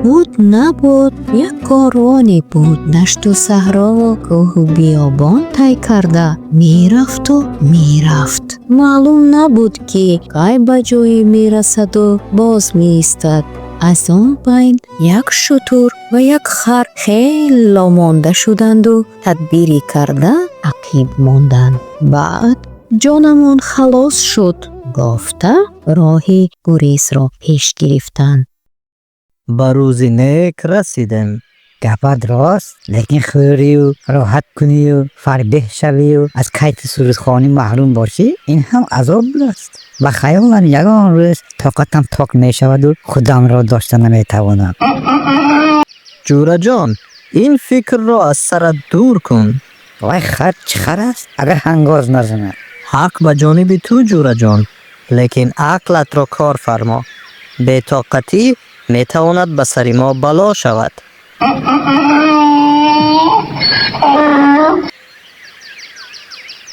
بود نبود یک کاروانی بود دشت و صحرا و کوه و بیابان طی کرده میرفت و میرفت. معلوم نبود که کی به جایی میرسد و باز میایستد. از آن بین یک شتر و یک خر خیلی مانده شدند و تدبیری کرده عقیب ماندند. بعد جانمون خلاص شد گفته راهی گریز را پیش گرفتند. به روزی نیک رسیدیم. گپت راست، لیکن خوری و راحت کنی و فربه شوی و از قید سرودخوانی محروم باشی این هم عذاب است. و خیالم یگان روز طاقتم تاک می شود و خودم را داشته نمی توانم. جورا جان، این فکر را از سرت دور کن. وای خر چه خر است اگر هنگاز نزند. حق به جانب تو جورا جان، لیکن عقلت را کار فرما. بی‌طاقتی می تواند به سر ما بلا شود.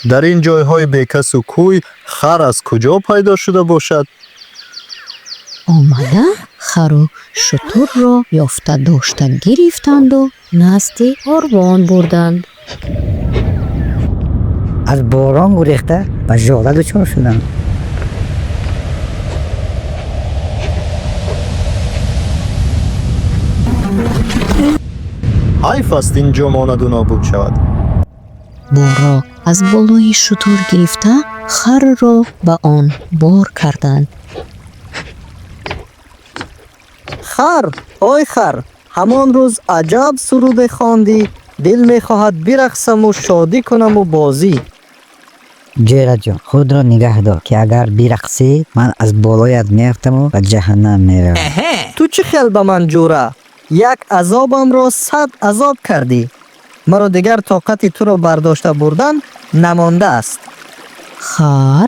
در این جایهای بیکس و کوی خر از کجا پیدا شده باشد؟ آمده خر و شتر را یافته داشته گرفتند و نزد کاروان بردند. از باران گریخته و ژاله دچار شدم. حیف است اینجا ماند و نابود شود. بارا از بالای شتر گرفته خر را به آن بار کردند. خر، آی خر، همان روز عجب سرود خواندی، دل میخواهد برقصم و شادی کنم و بازی. جیرا جان خود را نگه دار که اگر برقصی من از بالایت میافتم و به جهنم میروم. تو چه خیال به من جوره؟ یک عذابم را 100 عذاب کردی. مرا دیگر طاقت تو را برداشته بردن نمانده است. خر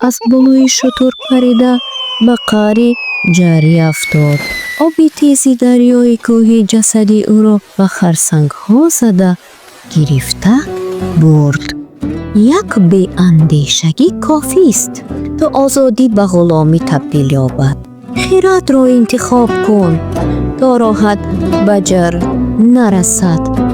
از بالای شتر پریده به قعر جاری افتاد. آبی تیزی دریای کوهی جسدی او را به خرسنگ ها زده گرفته برد. یک بی اندیشگی کافی است تا آزادی به غلامی تبدیل یابد. خیرات را انتخاب کن تا راحت به جر نرسد.